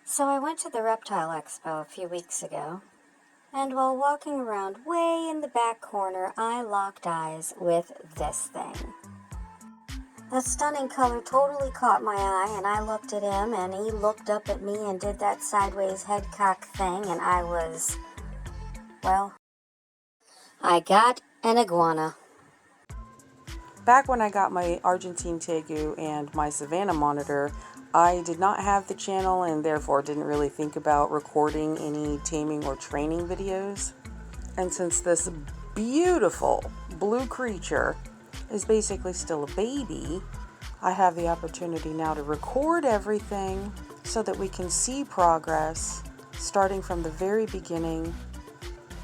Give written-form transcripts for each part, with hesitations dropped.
So I went to the Reptile Expo a few weeks ago, and while walking around way in the back corner, I locked eyes with this thing. The stunning color totally caught my eye, and I looked at him, and he looked up at me and did that sideways head cock thing, and I got an iguana. Back when I got my Argentine Tegu and my Savannah monitor, I did not have the channel and therefore didn't really think about recording any taming or training videos. And since this beautiful blue creature is basically still a baby, I have the opportunity now to record everything so that we can see progress starting from the very beginning,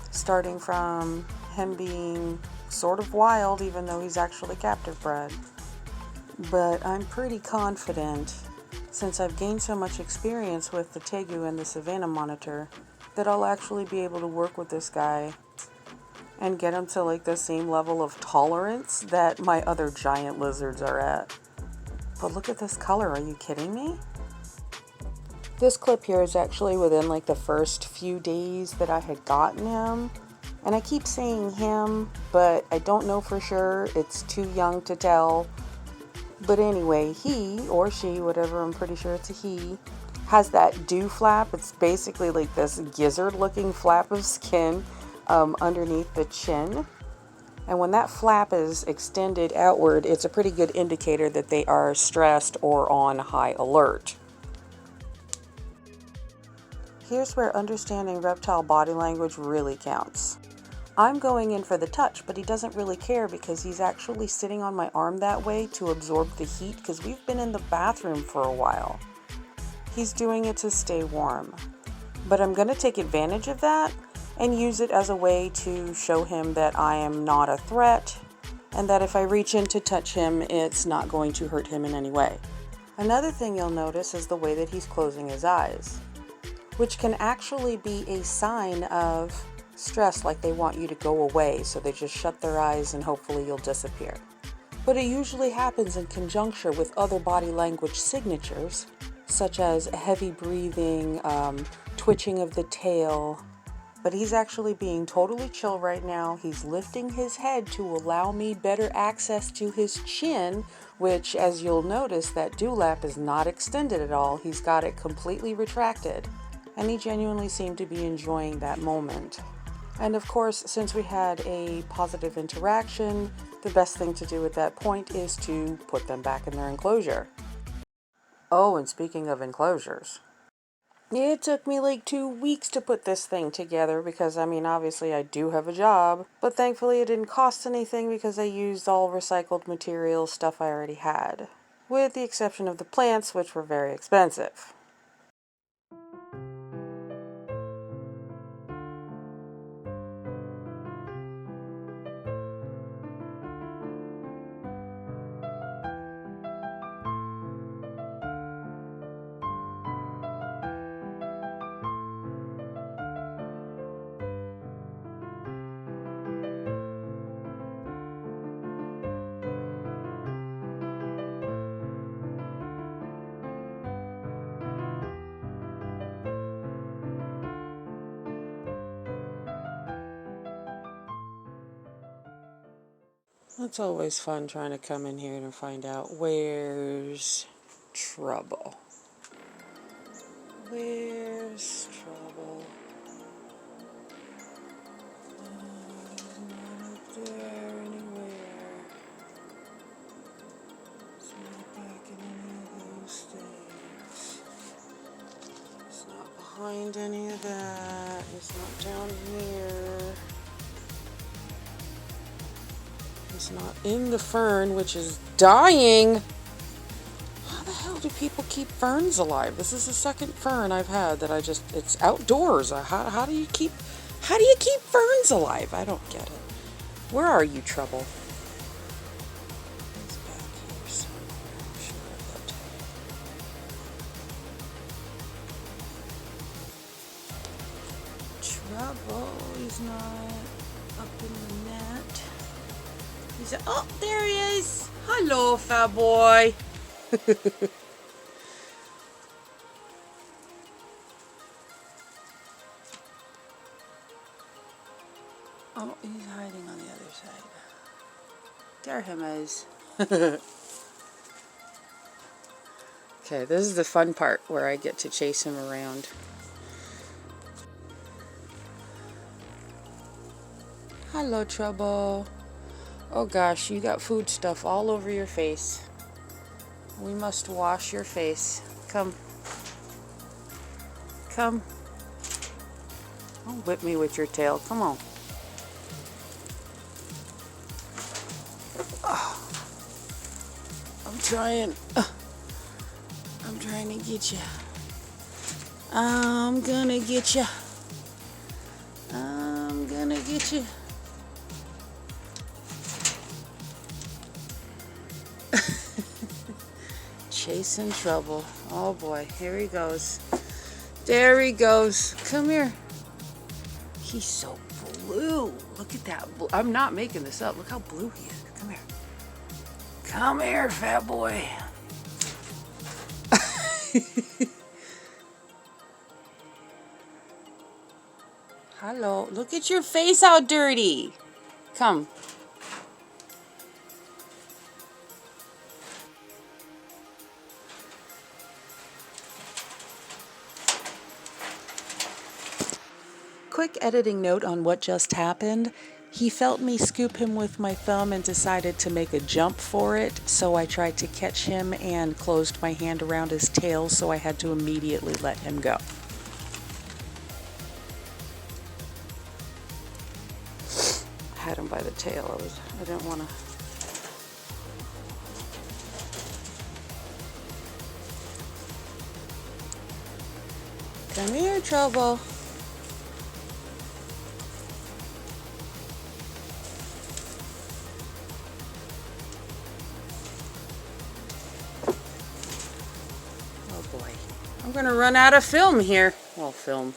starting from him being sort of wild, even though he's actually captive bred. But I'm pretty confident, since I've gained so much experience with the Tegu and the Savannah monitor, that I'll actually be able to work with this guy and get him to like the same level of tolerance that my other giant lizards are at. But look at this color, are you kidding me? This clip here is actually within like the first few days that I had gotten him. And I keep saying him, but I don't know for sure. It's too young to tell. But anyway, he or she, whatever, I'm pretty sure it's a he, has that dew flap. It's basically like this gizzard looking flap of skin underneath the chin. And when that flap is extended outward, it's a pretty good indicator that they are stressed or on high alert. Here's where understanding reptile body language really counts. I'm going in for the touch, but he doesn't really care because he's actually sitting on my arm that way to absorb the heat because we've been in the bathroom for a while. He's doing it to stay warm. But I'm going to take advantage of that and use it as a way to show him that I am not a threat and that if I reach in to touch him, it's not going to hurt him in any way. Another thing you'll notice is the way that he's closing his eyes, which can actually be a sign of stress, like they want you to go away, so they just shut their eyes and hopefully you'll disappear. But it usually happens in conjunction with other body language signatures, such as heavy breathing, twitching of the tail. But he's actually being totally chill right now. He's lifting his head to allow me better access to his chin, which, as you'll notice, that dewlap is not extended at all. He's got it completely retracted, and he genuinely seemed to be enjoying that moment. And of course, since we had a positive interaction, the best thing to do at that point is to put them back in their enclosure. Oh, and speaking of enclosures, it took me like 2 weeks to put this thing together because, obviously I do have a job, but thankfully it didn't cost anything because I used all recycled materials, stuff I already had, with the exception of the plants, which were very expensive. It's always fun trying to come in here and find out where's trouble. Where's trouble? Not up there anywhere. It's not back in any of those things. It's not behind any of that. It's not down here. It's not in the fern, which is dying. How the hell do people keep ferns alive? This is the second fern I've had that it's outdoors. How do you keep ferns alive? I don't get it. Where are you, trouble? It's back here somewhere, I'm sure of it. Trouble, he's not up in the net. He's oh, there he is. Hello, fat boy. Oh, he's hiding on the other side. There him is. Okay, this is the fun part where I get to chase him around. Hello, Trouble. Oh gosh, you got food stuff all over your face. We must wash your face. Come. Come. Don't whip me with your tail. Come on. Oh, I'm trying. I'm trying to get you. I'm gonna get you. I'm gonna get you. Chasing trouble. Oh boy, here he goes. There he goes. Come here. He's so blue. Look at that. I'm not making this up. Look how blue he is. Come here. Come here, fat boy. Hello. Look at your face, how dirty. Come. Quick editing note on what just happened. He felt me scoop him with my thumb and decided to make a jump for it, so I tried to catch him and closed my hand around his tail, so I had to immediately let him go. I had him by the tail. I didn't want to. Come here, Trouble. I'm gonna run out of film here. Well, film.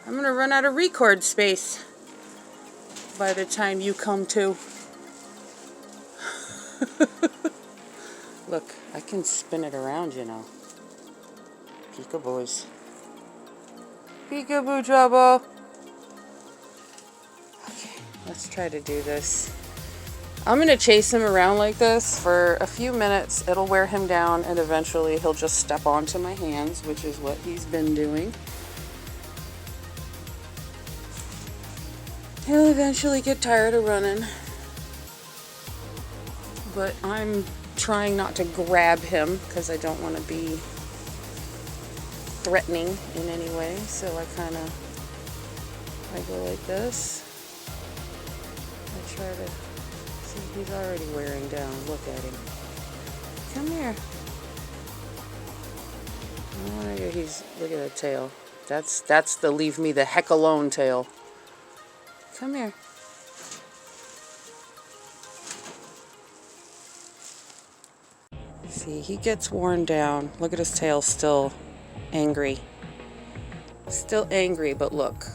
I'm gonna run out of record space by the time you come to. Look, I can spin it around, you know. Peekaboos. Peekaboo, Trouble. Okay, let's try to do this. I'm going to chase him around like this for a few minutes. It'll wear him down, and eventually he'll just step onto my hands, which is what he's been doing. He'll eventually get tired of running. But I'm trying not to grab him because I don't want to be threatening in any way. So I go like this. I try to... He's already wearing down. Look at him. Come here. Look at that tail. That's the leave me the heck alone tail. Come here. See, he gets worn down. Look at his tail, still angry. Still angry, but look.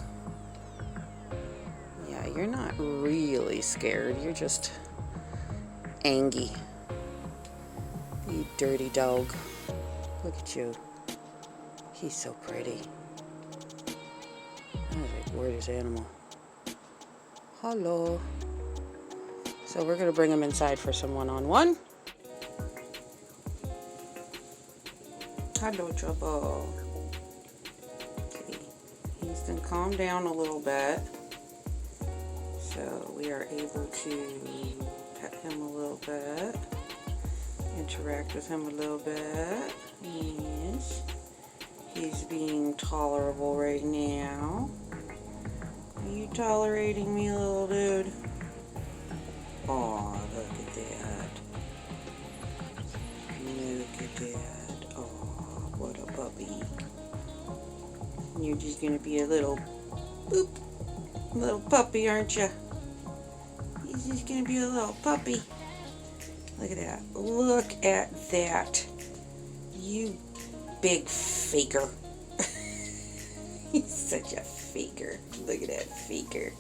Yeah, you're not really scared. You're just angry. You dirty dog. Look at you. He's so pretty. I was like, weirdest animal. Hello. So we're gonna bring him inside for some one-on-one. Hello, Trouble. Okay. He's gonna calm down a little bit. So we are able to pet him a little bit, interact with him a little bit. Yes, he's being tolerable right now. Are you tolerating me, little dude? Oh, look at that. Look at that. Oh, what a puppy. You're just gonna be a little boop, little puppy, aren't you? He's just gonna be a little puppy. Look at that. Look at that. You big faker. He's such a faker. Look at that faker.